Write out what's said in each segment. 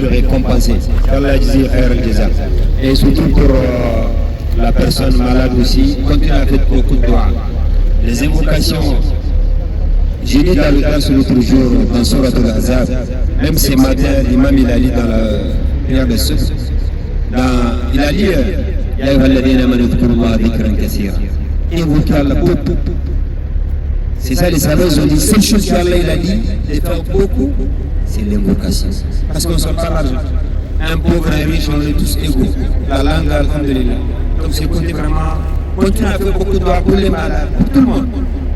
le récompenser. Allah dit khair al-jaza. Et surtout pour la personne malade aussi, continuez à faire beaucoup de doigts. Les invocations, j'ai dit dans le cas l'autre jour, dans Surat al-Azab, même ce matin, l'imam il a dit dans la prière de Souf, il a dit Ya ayyuhalladhina amanu dhkurullaha dhikran kathira. Invoquez Allah beaucoup. C'est ça les savants ont dit, seule chose qu'Allah il a dit de faire beaucoup, c'est l'invocation. Parce qu'on ne sort pas l'argent. Un pauvre, un riche, on est tous égaux. La langue, alhamdulillah. Donc c'est côté vraiment, continuez à faire beaucoup de doigts pour les malades, pour tout le monde.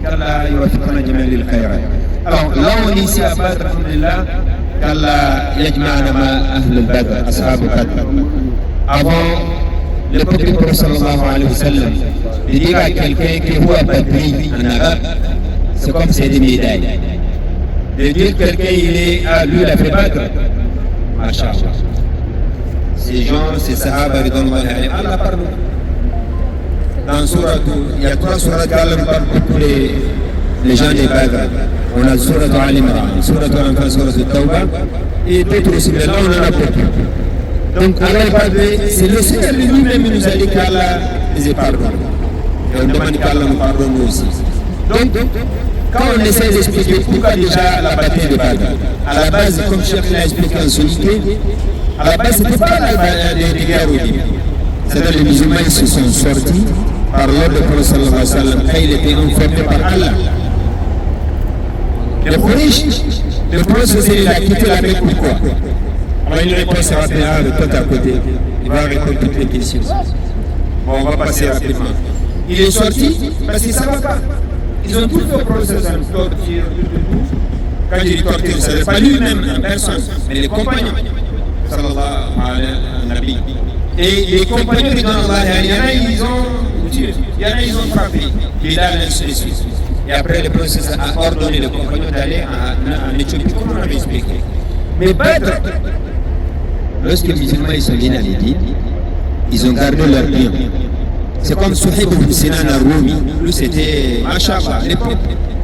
Qu'Allah yuwaffiqna jami'an lil khayrat. Alors là on est ici à Badr, alhamdulillah, qu'Allah yajma'ana ma ahl al-Badr, ashab Badr. Avant l'époque du prophète sallallahu alayhi wa sallam, il dit à quelqu'un qui est Badri en arabe, c'est comme c'est des médailles. De dire quelqu'un il est à lui il a fait Badr, masha'Allah. Ces gens, ces sahaba, Allah parle. Dans Surat, il y a 3 surats qu'Allah parle pour les gens des Badr. On a Surat Al-Imran, Surat Al-Anfal, Surat Al-Tawbah, et d'autres aussi, mais là on en a beaucoup. Donc Allah parle, c'est le Seigneur lui-même qui nous a dit qu'Allah les pardonne. Et on demande qu'Allah nous pardonne nous aussi. Donc, quand on essaie d'expliquer pourquoi déjà la bataille de Badr, à la base, comme Cheikh l'a expliqué en solité, à la base, ce n'était pas des guerres au début. C'est-à-dire les musulmans ils se sont sortis par l'ordre du prophète sallallahu alayhi wa sallam quand il était informé par Allah. Le prophète il a quitté la Mecque pourquoi? Alors une réponse rapide, le pote à côté, il va répondre toutes les questions. Bon, on va passer rapidement. Il est sorti parce qu'il ne savait pas. Ils ont tout fait pour ça, torture, tout. Quand il dit torture, ce n'est pas lui-même en personne, mais les compagnons. Sallallahu alayhi wa sallam. Et les compagnons de Allah, il y en a, ils ont tué, il y en a, ils ont frappé. Bilal, ainsi de suite. Et après, le processus a ordonné les compagnons d'aller en Éthiopie, comme on avait expliqué. Mais Badr, lorsque les musulmans ils sont venus à Médine, ils ont gardé leur bien. C'est comme Souhaib ibn Sinan al-Rumi, lui c'était, Masha'Allah, à l'époque,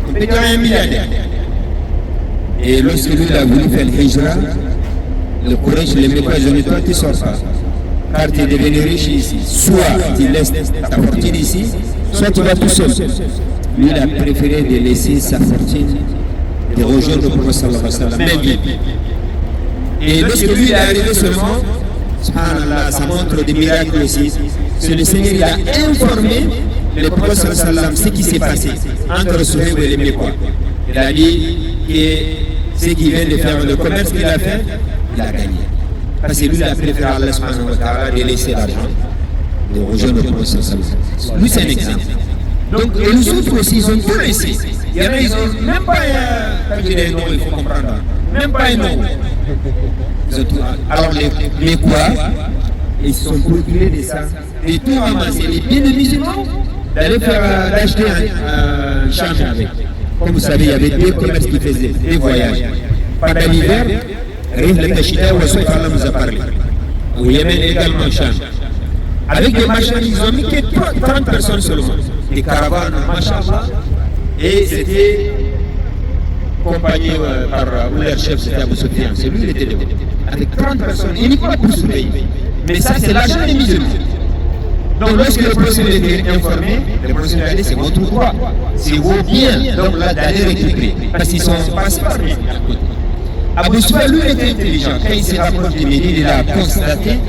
on peut dire un milliardaire. Et lorsque lui il a voulu faire le hijra, le courage, les Mécois, ils ont dit, toi tu ne sors pas. Car tu es devenu riche ici. Soit tu laisses ta fortune ici, soit tu vas tout seul. Lui, il a préféré de laisser sa fortune, de rejoindre le prophète sallallahu alayhi wa sallam, même lui. Et lorsque lui est arrivé seulement, subhanallah, ça montre des miracles aussi. C'est le Seigneur qui a informé le prophète sallallahu alayhi wa sallam ce qui s'est passé entre Souhaib et les Mécois. Il a dit que ce qui vient de faire le commerce qu'il a fait, il a gagné. Parce que lui, il a préféré Allah subhanahu wa ta'ala de laisser l'argent, de rejoindre le prophète sallallahu alayhi wa sallam. Lui, c'est un exemple. Donc, et les autres aussi, ils ont tout laissé. Il y en a, ils n'ont même pas un. Quand je dis non, il faut comprendre. Même pas un nom. Alors, les quoi, ils se sont procurés de ça. Et tout ramasser. Les biens de musulmans, d'acheter un champ avec. Comme vous savez, il y avait 2 commerces qui faisaient, des voyages. Pendant l'hiver, Rif le Tachita, Wassouf Allah nous a parlé. Au Yémen également, Cham. Avec des machins, ils ont mis que 30 personnes seulement. Des caravanes, machallah. Et c'était accompagné par leur chef, c'était Abu Sufyan. C'est lui qui était devant. Avec 30 personnes, uniquement pour ce pays. Mais ça, c'est l'argent des musulmans. Donc, lorsque le professeur était informé, le professeur a dit c'est votre droit. C'est vos biens. Donc, là, d'aller récupérer. Parce qu'ils sont passés par lui. Abu Sufyan, lui, était intelligent. Quand il se rapproche de Médine, il a constaté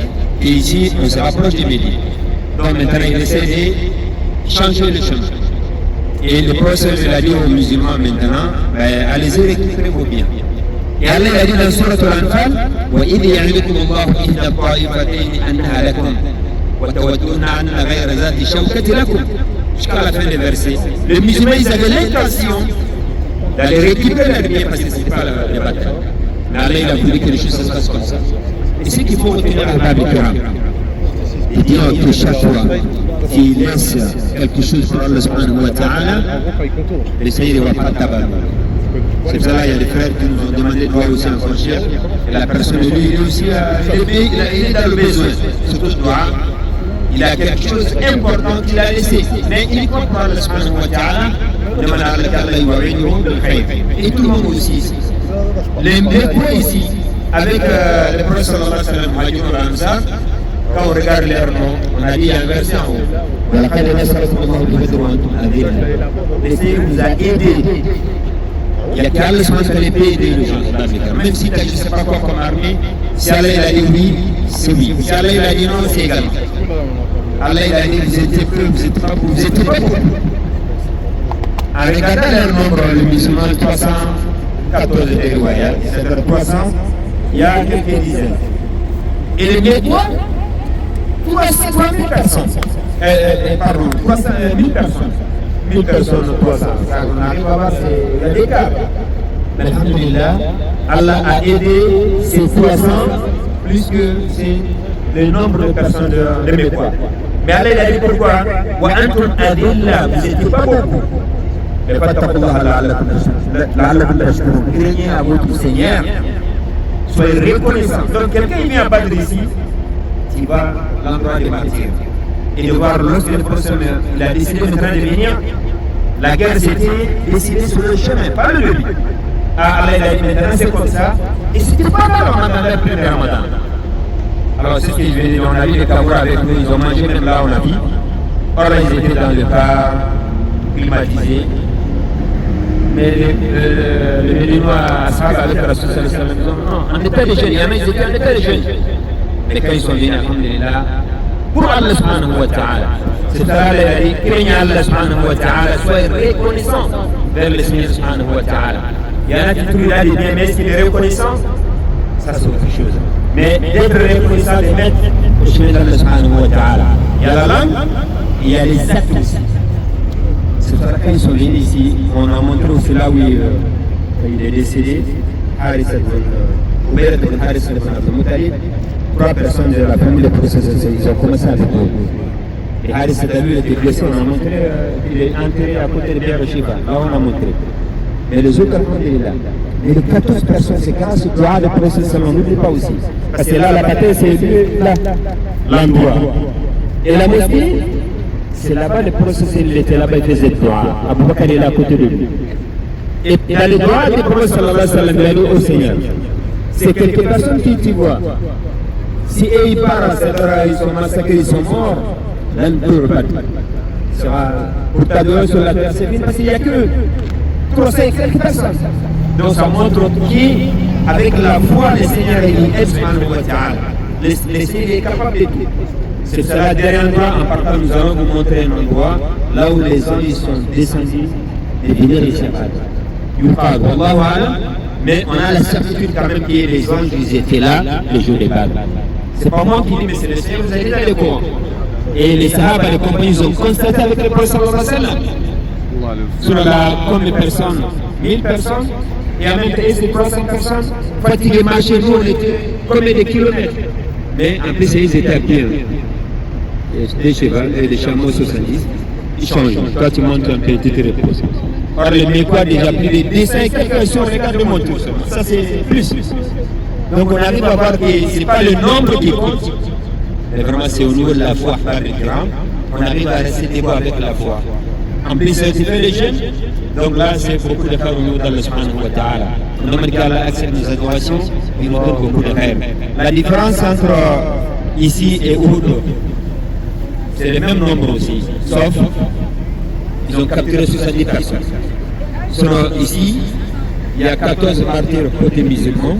qu'ici, on se rapproche de Médine. Donc, maintenant, il essaie de changer le chemin. Et le professeur a dit aux musulmans maintenant, allez-y récupérer vos biens. Et Allah a dit dans Surat Al-Anfal, وَإِذْ يَعِدُكُمُ اللَّهُ إِحْدَى الطَّائِفَتَيْنِ أَنَّهَا لَكُمْ وَتَوَدُّونَ أَنَّ غَيْرَ ذَاتِ الشَّوْكَةِ لَكُمْ. Jusqu'à la fin du verset. Les musulmans, ils avaient l'intention d'aller récupérer leurs biens parce que ce n'était pas la bataille. Mais Allah, il a voulu que les choses se passent comme ça. Et ce qu'il faut retenir à Babi Kiram, il dit que chaque fois qu'il laisse quelque chose pour Allah subhanahu wa ta'ala, le Seigneur ne va pas tabac. C'est pour ça qu'il y a des frères qui nous ont demandé de voir aussi en frontière. Et la personne, lui, il est aussi il est dans le besoin. Surtout doigt, il a quelque chose d'important qu'il a laissé. Mais il compte par Allah subhanahu wa ta'ala, demande à Allah qu'il va réunir le khayr. Et tout le monde aussi ici. Les Mécois ici, avec le prophète sallallahu alayhi wa sallam, quand on regarde leur nom, on a dit il y a un verset en haut. Le Seigneur nous a aidés. Il y a qu'Allah qui peut aider les gens. Même si tu as je ne sais pas quoi comme armée, si Allah il a dit oui, c'est oui. Si Allah il a dit non, c'est également. Allah il a dit vous étiez peu, vous n'êtes pas beaucoup, vous n'êtes pas beaucoup. En regardant leur nombre, les musulmans, 314 déroyales, c'est-à-dire 300, il y a quelques dizaines. Et les Mécois, 3000 personnes. Pardon, 1000 personnes. 1000 personnes, 300. On arrive à voir, il y a des cas. Mais alhamdulillah, Allah a aidé ces 300 plus que c'est le nombre de personnes de Mécois. Mais Allah il a dit pourquoi? Wa antum adilla, vous n'étiez pas beaucoup. Et craignez à votre Seigneur, soyez reconnaissants. Donc quelqu'un vient à Badr ici, tu vas à l'endroit des martyrs. Et de voir lorsque le prophète il a décidé de venir, la guerre s'était décidée sur le chemin, pas le début. Allah il a dit maintenant c'est comme ça. Et c'était pas là le Ramadan, le premier Ramadan. Alors c'est ce qu'ils venaient, on a vu les Kaboura avec nous, ils ont mangé même là on a vu. Or là ils étaient dans le car climatisé. Mais les Béninois Ashab avec Rasul sallallahu alayhi wa sallam, non, on était des jeunes, il y en a, ils étaient en état de jeunes. Mais quand ils sont venus, alhamdulillah, pour Allah subhanahu wa ta'ala, c'est là il a dit, craignez Allah subhanahu wa ta'ala, soyez reconnaissants vers le Seigneur subhanahu wa ta'ala. Il y en a qui trouvent là des biens, mais est-ce qu'il est reconnaissant? Ça c'est autre chose. Mais d'être reconnaissant, de mettre au chemin d'Allah subhanahu wa ta'ala. Il y a la langue, il y a les actes aussi. C'est pour ça qu'ils sont venus ici, on a montré aussi là où il est décédé, Haris ibn Haris ibn Muttalib, 3 personnes de la famille de processus, ils ont commencé avec nous. Et Haris il était blessé, on a montré qu'il est enterré à côté de Biar Shifa, là on a montré. Mais les autres, alhamdulillah. Mais les 14 personnes, c'est grâce au dua de processus, on n'oublie pas aussi. Parce que là, la bataille, c'est l'endroit. Et la mosquée, c'est là-bas, le processus, il était là-bas, il faisait le dua. Abou Bakr est là à côté de lui. Et dans le dua du prophète sallallahu alayhi wa sallam, il a dit au Seigneur, c'est quelques personnes qui t'y voient. Si eux ils partent, ils sont massacrés, ils sont morts, là, le sera pour t'adorer sur la terre, c'est fini, parce qu'il n'y a que 300 et quelques personnes. Donc ça montre qui, avec la foi, le Seigneur est subhanahu wa ta'ala. Le Seigneur est capable de tout. C'est cela, derrière nous, en partant, nous allons vous montrer un endroit là où les anges sont descendus et venir les Shabbat. Mais on a la certitude quand même que les anges ils étaient là le jour des Badr. C'est pas moi qui dis, mais c'est le Seigneur, vous avez dans le Coran. Et les Sahaba, les compagnons, ils ont constaté avec le prophète sallallahu alayhi wa sallam. Sur la combien de personnes? 1000 personnes. Et en même temps, c'est 300 personnes. Fatigués, marcher, nous, on était combien de kilomètres? Mais en plus, ils étaient à pied. Des chevaux et des chameaux 70. Ils changent. Toi, tu montes un peu, tu te reposes. Or, les Mécois, déjà plus de 200 et quelques personnes, regarde mon tour. Ça, c'est plus. Donc, on arrive à voir que ce n'est pas le nombre qui compte. Mais vraiment, c'est au niveau de la foi, par le grand. On arrive à rester debout avec la foi. En plus, c'est les jeunes. Donc là, c'est beaucoup de faire au niveau d'Allah subhanahu wa ta'ala. On demande qu'Allah accepte nos adorations, il nous donne beaucoup de rêves. La différence entre ici et Uhud, c'est le même nombre aussi, sauf ils ont capturé 70 personnes. Sinon, ici, il y a 14 martyrs côté musulman.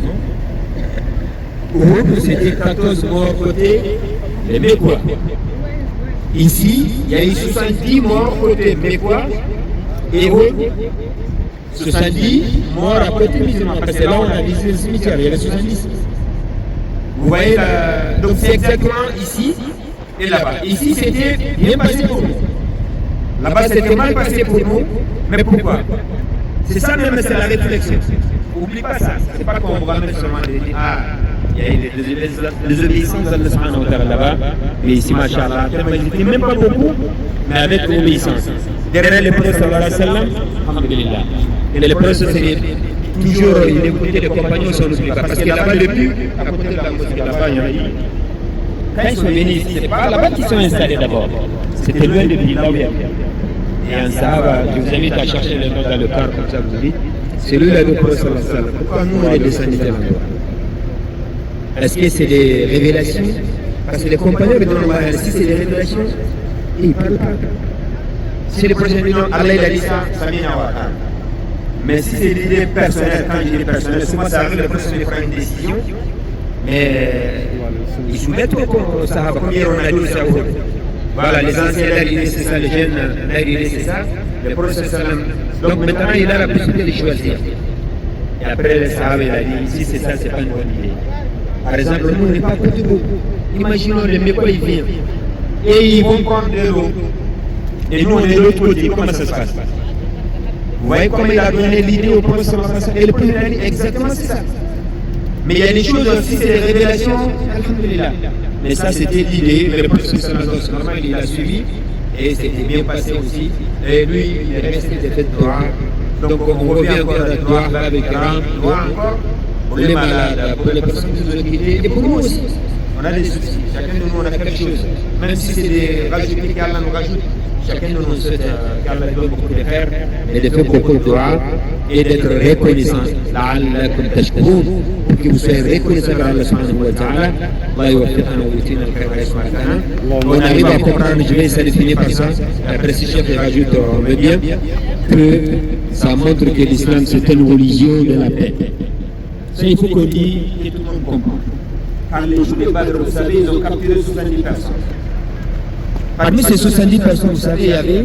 Uhud, c'était 14 morts côté les Mécois. Ici, il y a eu 70 morts côté Mécois et 70 morts à côté musulman. Parce que là, on a visité le cimetière, il y avait 70. Vous voyez, donc c'est exactement ici et là-bas. Ici, c'était bien passé pour nous. Là-bas, c'était mal passé pour nous. Mais pourquoi? C'est ça même, c'est la réflexion. N'oublie pas ça. C'est pas qu'on va mettre seulement des il y a des obéissances d'Allah subhanahu wa ta'ala là-bas, mais ici, machallah, ils même pas beaucoup, mais avec obéissance. Derrière le prophète sallallahu alayhi wa sallam, alhamdulillah. Et le prophète, c'est toujours, il écoutait les compagnons sur le pas. Parce que là-bas, le but, à côté de la mosquée, là-bas, il y en a eu. Quand ils sont venus, c'est pas là-bas qu'ils sont installés d'abord. C'était loin depuis là où il y a. Et un sahaba, je vous invite à chercher le nom dans le car, comme ça vous dites. C'est lui là le prophète sallallahu alayhi wa sallam. Pourquoi nous, on est descendus de l'endroit? Est-ce que c'est des révélations? Parce que les compagnons, si c'est des révélations, ils ne parlent pas. Si le projet de Allah il a dit ça, ça vient à voir. Mais si c'est l'idée personnelle, quand il est personnel, souvent ça arrive, le projet prend une décision, mais ils soumettent au Sahaba, comme hier on a dit au Sahaba. Voilà, les anciens d'Aïdé, c'est ça, les jeunes d'Aïdé, c'est ça, le prophète sallam. Donc maintenant, il a la possibilité de choisir. Et après, le Sahaba, il a dit, ici, c'est ça, c'est pas une bonne idée. Par exemple, nous, on n'est pas à côté de l'eau. Imaginons, le Méco, il vient. Et ils vont prendre de l'eau. Et nous, on est de l'autre côté. Comment ça se passe? Vous voyez comment il a donné l'idée au prophète sallam. Et le prophète a dit, exactement, c'est ça. Mais il y a des choses aussi, c'est des révélations, alhamdulillah. Mais ça, c'était l'idée. Le prophète sallam, normal, il a suivi. Et c'était bien passé aussi. Et lui, il est resté de fait droit. Donc on revient encore à la gloire avec grand, gloire encore pour les malades, pour les personnes qui nous ont quittés et pour nous aussi. On a des soucis, chacun de nous on a quelque chose. Même si c'est des rajoutés qu'Allah nous rajoute, chacun de nous souhaite qu'Allah donne beaucoup de faire et de faire beaucoup de gloire et d'être reconnaissant. La'allakum tashkurun, pour que vous soyez reconnaissants à Allah subhanahu wa ta'ala. Allah yuwaffiqna wa yu'tina al-khayra yasma'ana. On arrive à comprendre, je vais essayer de finir par ça. Après si chef rajoute, on veut dire que ça montre que l'islam c'est une religion de la paix. Ça il faut qu'on dise que tout le monde comprend. Quand les jours de Badr, vous savez, ils ont capturé 70 personnes. Parmi ces 70 personnes, vous savez, il y avait,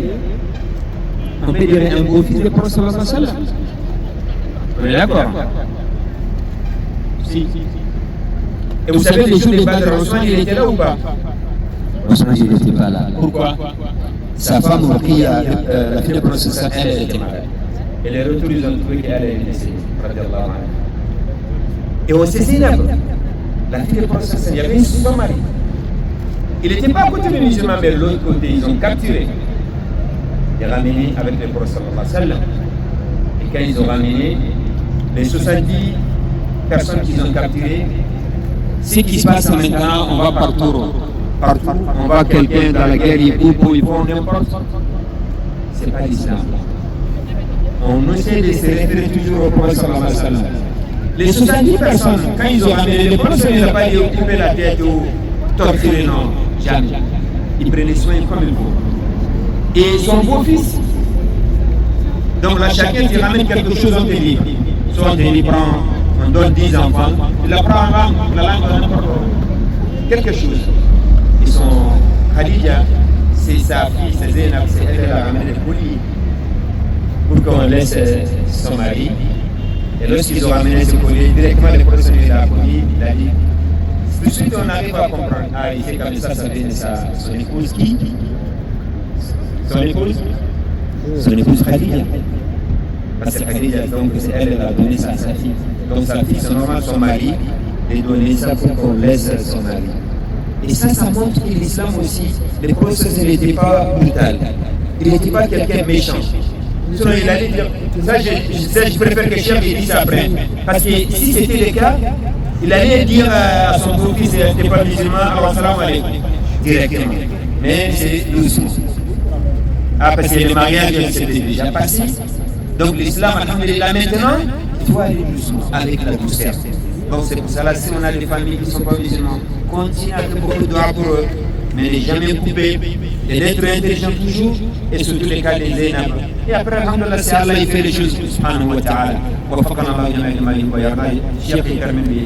on peut dire, un beau-fils de prophète sallallahu alayhi wa sallam. On est d'accord? Si. Et vous savez, les jours de Badr, Ousmane, il était là ou pas? Ousmane, il n'était pas là. Pourquoi? Sa femme, la fille de prophète, elle était malade. Et les retours, ils ont trouvé qu'elle est laissée. Et on sait Zainab, la fille de prophète, il y avait une son mari. Il n'était pas à côté des musulmans, mais de l'autre côté, ils ont capturé. Et ramené avec le prophète sallallahu alayhi wa sallam. Et quand ils ont ramené, les 70 personnes qu'ils ont capturées, ce qui se passe maintenant, on va partout. On voit quelqu'un dans la guerre, ils font n'importe. Ce n'est pas l'islam. On essaie de se référer toujours au prophète sallallahu alayhi wa sallam. Les 70 personnes, quand ils ont ramené le prophète, ils n'ont pas dit couper la tête ou torturer, non, jamais. Ils prenaient soin comme il faut. Et son beau-fils, donc là, chacun qui ramène quelque chose, on te dit. Soit il prend, on donne 10 enfants, il apprend la langue de n'importe quoi. Quelque chose. Et son Khadija, c'est sa fille, c'est Zainab, c'est elle qui a ramené le colis pour qu'on laisse son mari. Et lorsqu'ils ont ramené ce colis, directement le professeur de la colis, il a dit, tout de suite on arrive à comprendre, ah il fait comme ça vient de son épouse qui? Son épouse? Son épouse Khadija. Parce que Khadija, donc c'est elle qui a donné ça à sa fille. Donc sa fille, c'est normal son mari, de donner ça pour qu'on laisse son mari. Et ça montre que l'islam aussi, le processus n'était pas brutal. Il n'était pas quelqu'un méchant. Sinon, il allait dire, ça je préfère que Cheikh dise ça après. Parce que si c'était le cas, il allait dire à son beau-fils, il n'était pas musulman, alors salam alaikum, directement. Mais c'est doucement. Ah, parce que le mariage, c'était déjà passé. Donc l'islam, alhamdulillah, maintenant, il faut aller doucement, avec la douceur. Donc c'est pour ça, si on a des familles qui ne sont pas musulmanes, continue à faire beaucoup de doigts pour eux, mais ne jamais couper, et d'être intelligent toujours, et surtout les cas des Zainab. Et après, alhamdulillah, c'est Allah, il fait les choses, subhanahu wa ta'ala. Wa faqana Allah, Cheikh, il termine bien.